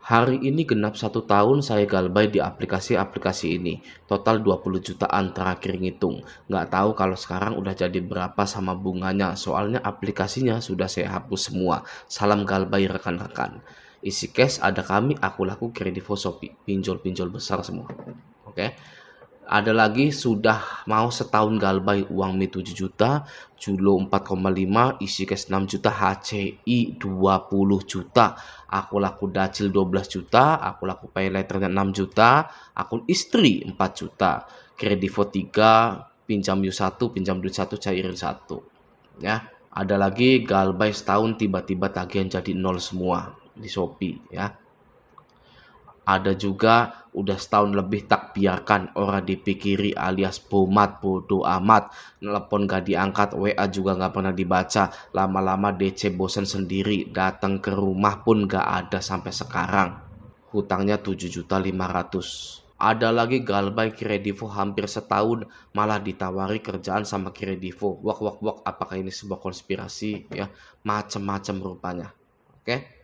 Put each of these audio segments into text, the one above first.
Hari ini genap 1 tahun saya galbay di aplikasi-aplikasi ini. Total 20 jutaan terakhir ngitung. Nggak tahu kalau sekarang udah jadi berapa sama bunganya. Soalnya aplikasinya sudah saya hapus semua. Salam galbay rekan-rekan. Isi cash ada kami, aku laku Kredivo Shopee. Pinjol-pinjol besar semua. Oke. Ada lagi sudah mau setahun galbay uang Mi 7 juta, Julo 4,5, isi cash 6 juta, HCI 20 juta, aku laku Dacil 12 juta, aku laku Payletternya 6 juta, akun istri 4 juta, Kredivo 3, pinjam U1, pinjam duit 1, cairin 1. Ya, ada lagi galbay setahun tiba-tiba tagihan jadi nol semua di Shopee ya. Ada juga udah setahun lebih tak biarkan orang dipikiri alias bomat bodoh amat. Telepon gak diangkat, WA juga gak pernah dibaca. Lama-lama DC bosen sendiri, datang ke rumah pun gak ada sampai sekarang. Hutangnya 7.500.000. Ada lagi galbay Kredivo hampir setahun malah ditawari kerjaan sama Kredivo. Wak, apakah ini sebuah konspirasi ya? Macem-macem rupanya. Oke.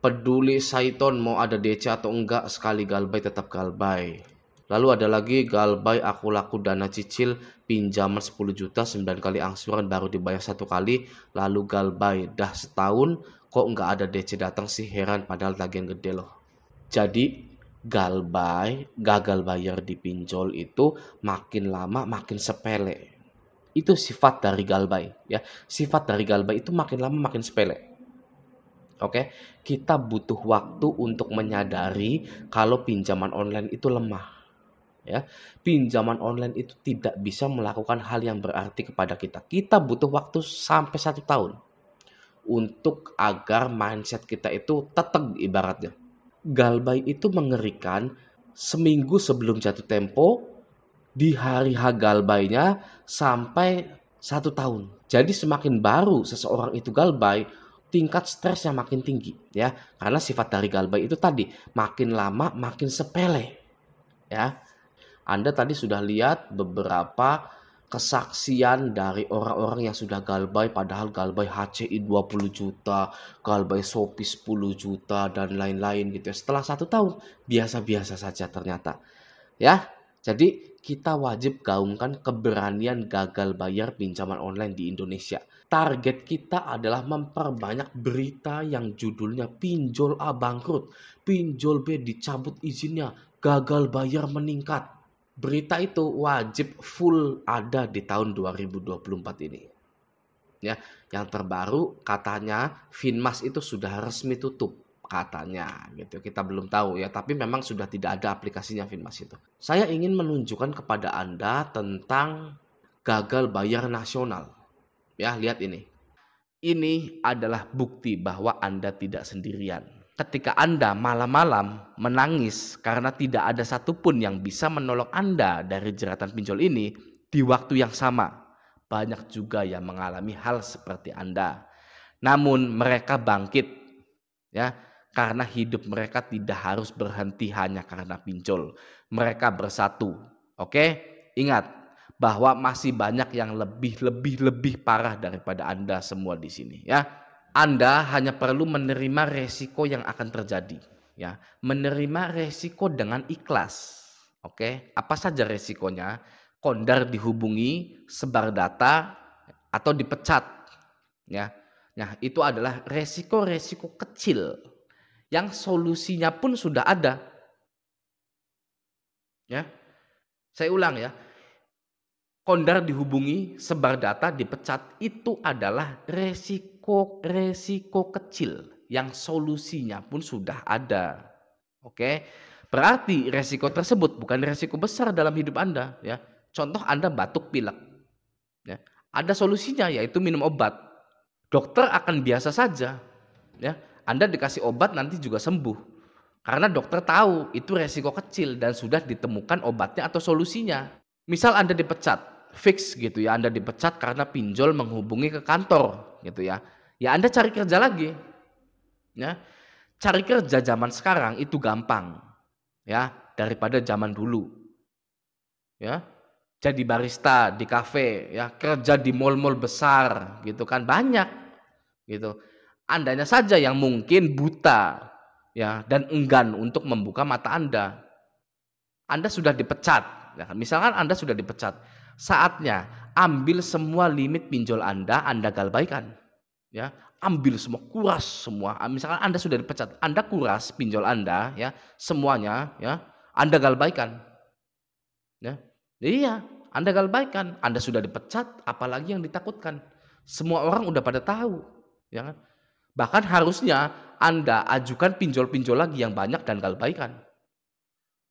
Peduli Saiton mau ada DC atau enggak, sekali galbay tetap galbay. Lalu ada lagi galbay aku laku dana cicil pinjaman 10 juta 9 kali angsuran baru dibayar 1 kali. Lalu galbay dah setahun kok enggak ada DC datang sih, heran padahal tagihan gede loh. Jadi galbay gagal bayar di pinjol itu makin lama makin sepele. Itu sifat dari galbay ya. Sifat dari galbay itu makin lama makin sepele. Oke, kita butuh waktu untuk menyadari kalau pinjaman online itu lemah. Ya, pinjaman online itu tidak bisa melakukan hal yang berarti kepada kita. Kita butuh waktu sampai 1 tahun untuk agar mindset kita itu tetap ibaratnya. Galbay itu mengerikan. Seminggu sebelum jatuh tempo, di hari H galbaynya sampai 1 tahun. Jadi semakin baru seseorang itu galbay, tingkat stresnya makin tinggi ya, karena sifat dari galbay itu tadi makin lama makin sepele ya. Anda tadi sudah lihat beberapa kesaksian dari orang-orang yang sudah galbay, padahal galbay HCI 20 juta, galbay Shopee 10 juta dan lain-lain gitu ya. Setelah 1 tahun biasa-biasa saja ternyata ya. Jadi kita wajib gaungkan keberanian gagal bayar pinjaman online di Indonesia. Target kita adalah memperbanyak berita yang judulnya pinjol A bangkrut, pinjol B dicabut izinnya, gagal bayar meningkat. Berita itu wajib full ada di tahun 2024 ini. Ya, yang terbaru katanya Finmas itu sudah resmi tutup katanya gitu. Kita belum tahu ya, tapi memang sudah tidak ada aplikasinya Finmas itu. Saya ingin menunjukkan kepada Anda tentang gagal bayar nasional. Ya, lihat ini. Ini adalah bukti bahwa Anda tidak sendirian. Ketika Anda malam-malam menangis karena tidak ada satupun yang bisa menolong Anda dari jeratan pinjol ini, di waktu yang sama banyak juga yang mengalami hal seperti Anda. Namun mereka bangkit ya, karena hidup mereka tidak harus berhenti hanya karena pinjol. Mereka bersatu. Oke? Ingat bahwa masih banyak yang lebih parah daripada Anda semua di sini ya. Anda hanya perlu menerima resiko yang akan terjadi ya. Menerima resiko dengan ikhlas. Oke? Apa saja resikonya? Kondar dihubungi, sebar data atau dipecat ya. Nah, itu adalah resiko-resiko kecil yang solusinya pun sudah ada. Ya. Saya ulang ya. Kondar dihubungi, sebar data, dipecat, itu adalah resiko kecil yang solusinya pun sudah ada. Oke, berarti resiko tersebut bukan resiko besar dalam hidup Anda. Ya, contoh Anda batuk pilek, ya, ada solusinya yaitu minum obat. Dokter akan biasa saja. Ya, Anda dikasih obat nanti juga sembuh, karena dokter tahu itu resiko kecil dan sudah ditemukan obatnya atau solusinya. Misal Anda dipecat. Fix gitu ya, Anda dipecat karena pinjol menghubungi ke kantor gitu ya. Ya Anda cari kerja lagi. Ya. Cari kerja zaman sekarang itu gampang ya daripada zaman dulu. Ya. Jadi barista di kafe ya, kerja di mall-mall besar gitu kan banyak gitu. Andanya saja yang mungkin buta ya, dan enggan untuk membuka mata Anda. Anda sudah dipecat, ya kan? Misalkan Anda sudah dipecat, saatnya ambil semua limit pinjol Anda galbaikan, ya. Ambil semua, kuras semua. Misalkan Anda sudah dipecat, Anda kuras pinjol Anda, ya, semuanya, ya, Anda galbaikan, ya. Iya, Anda galbaikan. Anda sudah dipecat, apalagi yang ditakutkan? Semua orang udah pada tahu, ya kan? Bahkan harusnya Anda ajukan pinjol-pinjol lagi yang banyak dan galbaikan.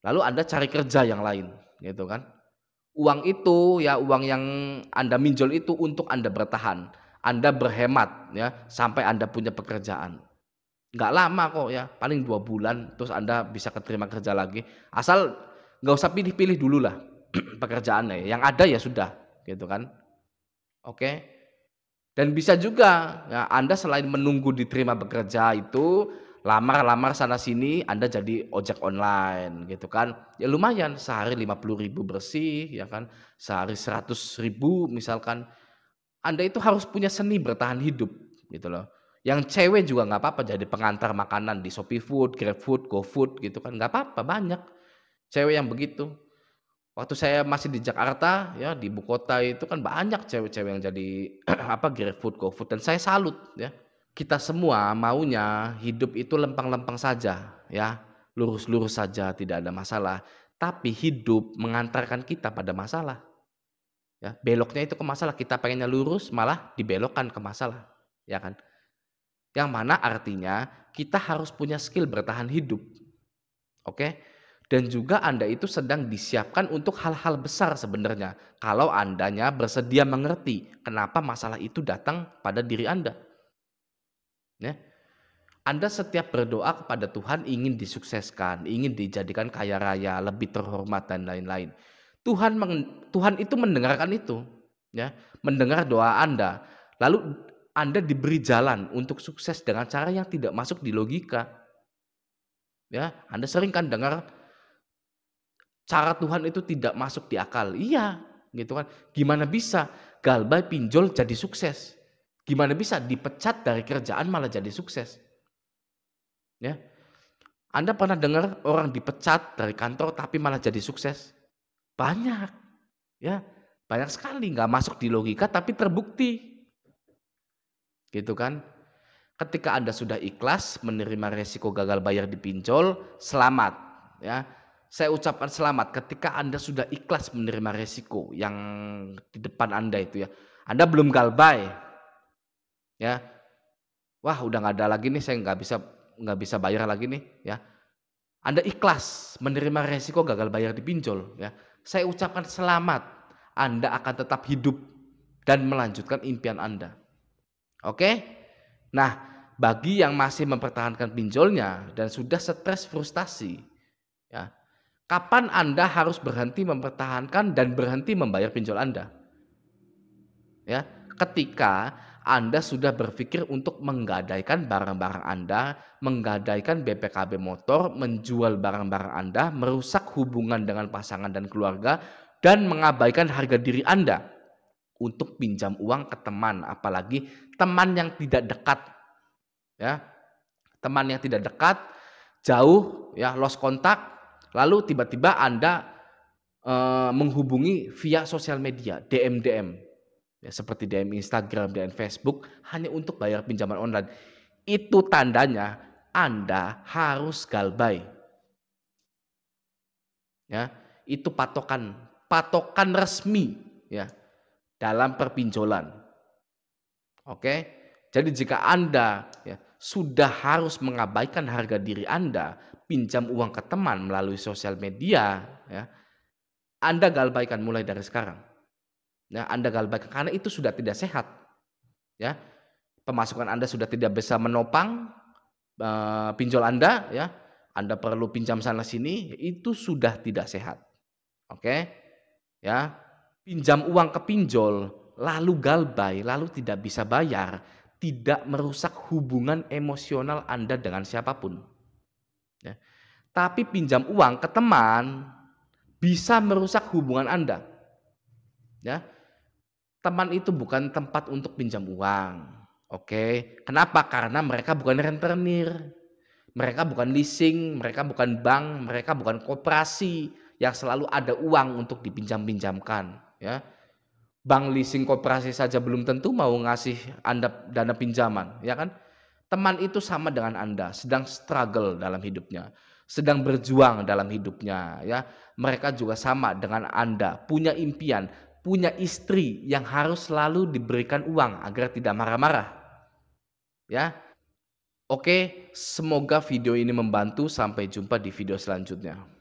Lalu Anda cari kerja yang lain, gitu kan. Uang itu, ya, uang yang Anda minjol itu untuk Anda bertahan. Anda berhemat, ya, sampai Anda punya pekerjaan. Nggak lama kok, ya, paling 2 bulan terus Anda bisa keterima kerja lagi. Asal nggak usah pilih-pilih dulu lah pekerjaannya, yang ada ya sudah, gitu kan. Oke. Dan bisa juga, ya, Anda selain menunggu diterima bekerja itu, lamar-lamar sana sini, Anda jadi ojek online gitu kan. Ya lumayan, sehari 50.000 bersih, ya kan, sehari 100.000 misalkan. Anda itu harus punya seni bertahan hidup gitu loh. Yang cewek juga nggak apa-apa jadi pengantar makanan di Shopee Food, GrabFood, GoFood gitu kan, nggak apa-apa, banyak cewek yang begitu. Waktu saya masih di Jakarta, ya, di ibu kota itu kan banyak cewek-cewek yang jadi apa, GrabFood, GoFood, dan saya salut, ya. Kita semua maunya hidup itu lempeng-lempeng saja, ya, lurus-lurus saja, tidak ada masalah. Tapi hidup mengantarkan kita pada masalah, ya. Beloknya itu ke masalah, kita pengennya lurus malah dibelokkan ke masalah, ya kan. Yang mana artinya kita harus punya skill bertahan hidup, oke? Dan juga Anda itu sedang disiapkan untuk hal-hal besar sebenarnya, kalau Andanya bersedia mengerti kenapa masalah itu datang pada diri Anda, ya. Anda setiap berdoa kepada Tuhan ingin disukseskan, ingin dijadikan kaya raya, lebih terhormat dan lain-lain. Tuhan itu mendengarkan itu, ya, mendengar doa Anda. Lalu Anda diberi jalan untuk sukses dengan cara yang tidak masuk di logika, ya. Anda sering kan dengar cara Tuhan itu tidak masuk di akal. Iya, gitu kan. Gimana bisa galbai pinjol jadi sukses? Gimana bisa dipecat dari kerjaan malah jadi sukses? Ya. Anda pernah dengar orang dipecat dari kantor tapi malah jadi sukses? Banyak, ya. Banyak sekali, nggak masuk di logika tapi terbukti. Gitu kan. Ketika Anda sudah ikhlas menerima resiko gagal bayar di pinjol, selamat, ya. Saya ucapkan selamat ketika Anda sudah ikhlas menerima resiko yang di depan Anda itu, ya. Anda belum galbay, ya. Wah, udah nggak ada lagi nih, saya nggak bisa bayar lagi nih, ya. Anda ikhlas menerima resiko gagal bayar di pinjol, ya. Saya ucapkan selamat, Anda akan tetap hidup dan melanjutkan impian Anda. Oke? Nah, bagi yang masih mempertahankan pinjolnya dan sudah stres frustasi, ya, kapan Anda harus berhenti mempertahankan dan berhenti membayar pinjol Anda? Ya, ketika Anda sudah berpikir untuk menggadaikan barang-barang Anda, menggadaikan BPKB motor, menjual barang-barang Anda, merusak hubungan dengan pasangan dan keluarga, dan mengabaikan harga diri Anda untuk pinjam uang ke teman, apalagi teman yang tidak dekat, ya. Teman yang tidak dekat, jauh, ya, lost kontak, lalu tiba-tiba Anda menghubungi via sosial media, DM, ya, seperti DM Instagram, DM Facebook, hanya untuk bayar pinjaman online. Itu tandanya Anda harus galbay, ya. Itu patokan resmi, ya, dalam perpinjolan. Oke. Jadi jika Anda, ya, sudah harus mengabaikan harga diri Anda, pinjam uang ke teman melalui sosial media, ya, Anda galbaikan mulai dari sekarang. Ya, Anda galbaikan karena itu sudah tidak sehat, ya. Pemasukan Anda sudah tidak bisa menopang pinjol Anda, ya. Anda perlu pinjam sana sini, itu sudah tidak sehat. Oke, ya. Pinjam uang ke pinjol, lalu galbay, lalu tidak bisa bayar, tidak merusak hubungan emosional Anda dengan siapapun, ya. Tapi pinjam uang ke teman bisa merusak hubungan Anda, ya. Teman itu bukan tempat untuk pinjam uang. Oke, kenapa? Karena mereka bukan rentenir. Mereka bukan leasing, mereka bukan bank, mereka bukan koperasi yang selalu ada uang untuk dipinjam-pinjamkan, ya. Bank, leasing, koperasi saja belum tentu mau ngasih Anda dana pinjaman, ya kan? Teman itu sama dengan Anda, sedang struggle dalam hidupnya, sedang berjuang dalam hidupnya, ya. Mereka juga sama dengan Anda, punya impian, punya istri yang harus selalu diberikan uang agar tidak marah-marah, ya. Oke, semoga video ini membantu. Sampai jumpa di video selanjutnya.